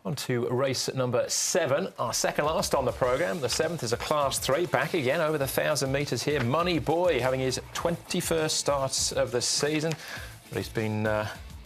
On to race number 7, our second last on the programme. The 7th is a Class 3, back again over the 1,000 metres here. Money Boy having his 21st start of the season, but he's been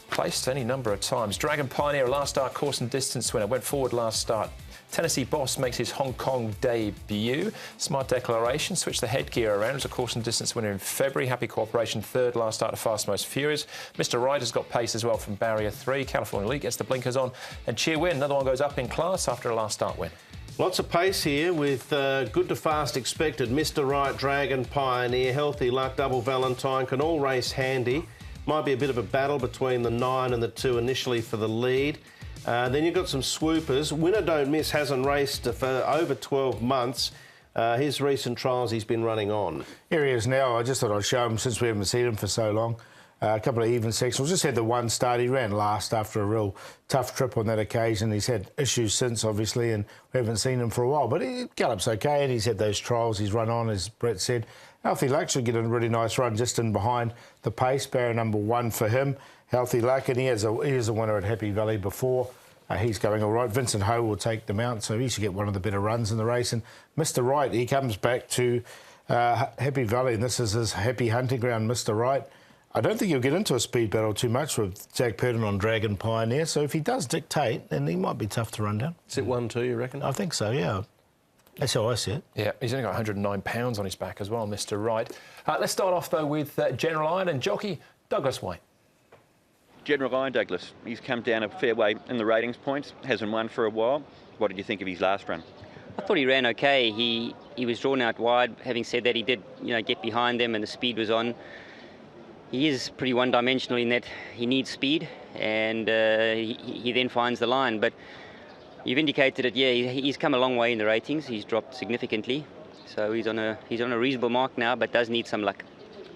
placed any number of times. Dragon Pioneer, a last start course and distance winner, went forward last start. Tennessee Boss makes his Hong Kong debut. Smart Declaration switched the headgear around. It was a course and distance winner in February. Happy Cooperation, third last start of Fast Most Furious. Mr. Right has got pace as well from Barrier 3. California League gets the blinkers on. And Cheer Win, another one goes up in class after a last start win. Lots of pace here with good to fast expected. Mr. Right, Dragon Pioneer, Healthy Luck, Double Valentine can all race handy. Might be a bit of a battle between the 9 and the 2 initially for the lead. Then you've got some swoopers. Winner Don't Miss hasn't raced for over 12 months. His recent trials he's been running on. Here he is now. I just thought I'd show him since we haven't seen him for so long. A couple of even sectionals. Just had the one start. He ran last after a real tough trip on that occasion. He's had issues since, obviously, and we haven't seen him for a while. But he gallops okay, and he's had those trials he's run on, as Brett said. Healthy Luck should get a really nice run just in behind the pace. Barrier number 1 for him. Healthy Luck, and he is a winner at Happy Valley before. He's going all right. Vincent Ho will take them out, so he should get one of the better runs in the race. And Mr. Right, he comes back to Happy Valley, and this is his happy hunting ground, Mr. Right. I don't think he'll get into a speed battle too much with Jack Purden on Dragon Pioneer, so if he does dictate, then he might be tough to run down. Is it 1-2, you reckon? I think so, yeah. That's how I see it. Yeah, he's only got 109 pounds on his back as well, Mr. Right. Let's start off, though, with General Iron and jockey Douglas White. General Iron Douglas, he's come down a fair way in the ratings points, hasn't won for a while. What did you think of his last run? I thought he ran okay. He was drawn out wide. Having said that, he did get behind them and the speed was on. He is pretty one-dimensional in that he needs speed, and he then finds the line. But you've indicated that, yeah, he's come a long way in the ratings. He's dropped significantly, so he's on a reasonable mark now, but does need some luck.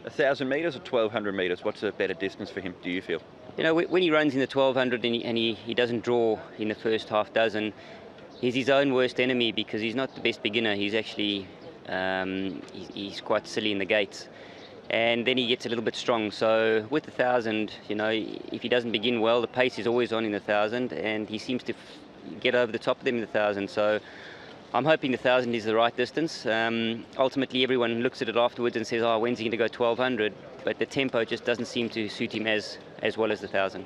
1,000 metres or 1,200 metres? What's a better distance for him, do you feel? You know, when he runs in the 1,200 and he doesn't draw in the first half dozen, he's his own worst enemy because he's not the best beginner. He's actually he's quite silly in the gates. And then he gets a little bit strong. So with the 1,000, if he doesn't begin well, the pace is always on in the 1,000, and he seems to get over the top of them in the 1,000. So I'm hoping the 1,000 is the right distance. Ultimately, everyone looks at it afterwards and says, oh, when's he going to go 1,200? But the tempo just doesn't seem to suit him as well as the 1,000.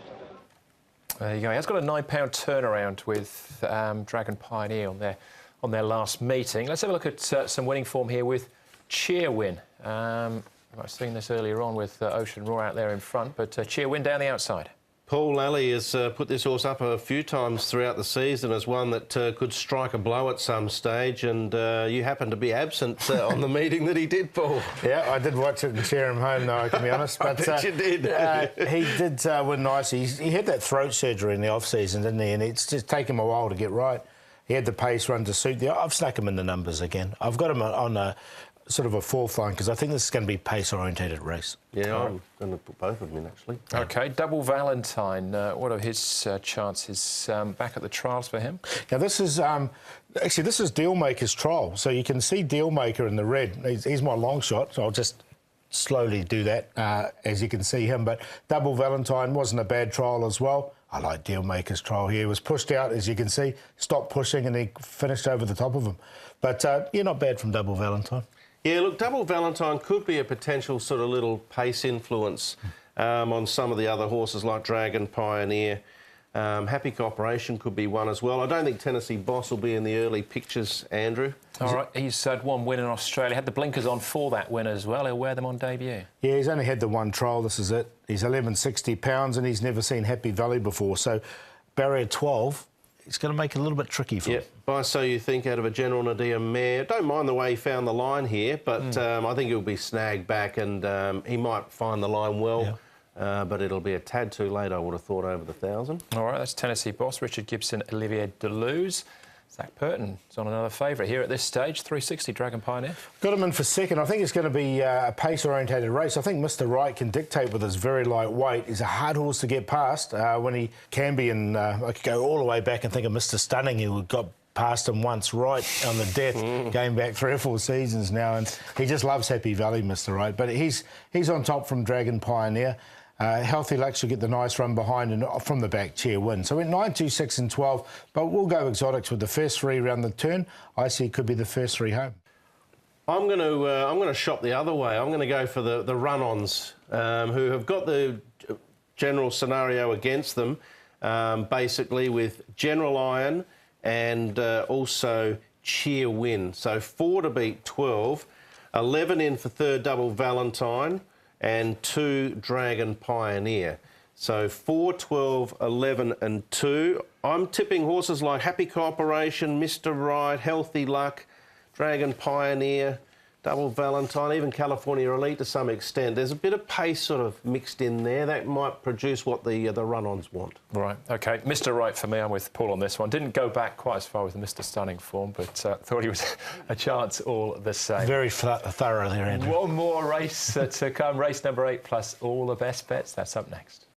There you go. He has got a £9 turnaround with Dragon Pioneer on their last meeting. Let's have a look at some winning form here with Cheer Win. I've seen this earlier on with Ocean Roar out there in front, but Cheer Win down the outside. Paul Lally has put this horse up a few times throughout the season as one that could strike a blow at some stage, and you happened to be absent on the meeting that he did, Paul. Yeah, I did watch it and cheer him home, though, I can be honest. But I bet you did. He did win nicely. He had that throat surgery in the off-season, didn't he? And it's just taken him a while to get right. He had the pace run to suit. I've snuck him in the numbers again. I've got him on a sort of a fourth line because I think this is going to be a pace-orientated race. Yeah, I'm going to put both of them in, actually. OK, Double Valentine. What are his chances back at the trials for him? Now, this is... actually, this is Dealmaker's trial. So you can see Dealmaker in the red. He's my long shot, so I'll just slowly do that as you can see him. But Double Valentine wasn't a bad trial as well. I like Dealmaker's trial here. He was pushed out, as you can see, stopped pushing, and he finished over the top of him. But, yeah, not bad from Double Valentine. Yeah, look, Double Valentine could be a potential sort of little pace influence on some of the other horses like Dragon Pioneer. Happy Cooperation could be one as well. I don't think Tennessee Boss will be in the early pictures, Andrew. All right, he's had one win in Australia. Had the blinkers on for that win as well. He'll wear them on debut. Yeah, he's only had the one trial. This is it. He's 1160 pounds and he's never seen Happy Valley before. So barrier 12, it's going to make it a little bit tricky for him. By So You Think out of a General Nadir mare. Don't mind the way he found the line here, but I think he'll be snagged back and he might find the line well. Yeah. But it'll be a tad too late, I would have thought, over the 1,000. All right, that's Tennessee Boss, Richard Gibson, Olivier Deleuze. Zach Purton is on another favourite here at this stage, 360 Dragon Pioneer. Got him in for second. I think it's going to be a pace-orientated race. I think Mr. Right can dictate with his very light weight. He's a hard horse to get past when he can be in... I could go all the way back and think of Mr. Stunning, who got past him once right on the death, going back 3 or 4 seasons now, and he just loves Happy Valley, Mr. Right. But he's on top from Dragon Pioneer. Healthy Luck should get the nice run behind and from the back, Chair Win. So we went 9, 2, 6 and 12, but we'll go exotics with the first 3 around the turn. I see it could be the first 3 home. I'm going to shop the other way. I'm going to go for the run-ons who have got the general scenario against them, basically with General Iron and also Cheer Win. So 4 to beat 12, 11 in for third double Valentine, and 2 Dragon Pioneer. So 4, 12, 11 and 2. I'm tipping horses like Happy Cooperation, Mr. Right, Healthy Luck, Dragon Pioneer, Double Valentine, even California Elite to some extent. There's a bit of pace sort of mixed in there. That might produce what the run-ons want. Right, OK. Mr. Right for me, I'm with Paul on this one. Didn't go back quite as far with the Mr. Stunning form, but thought he was a chance all the same. Very thorough there, Andrew. One more race to come, race number 8 plus all the best bets. That's up next.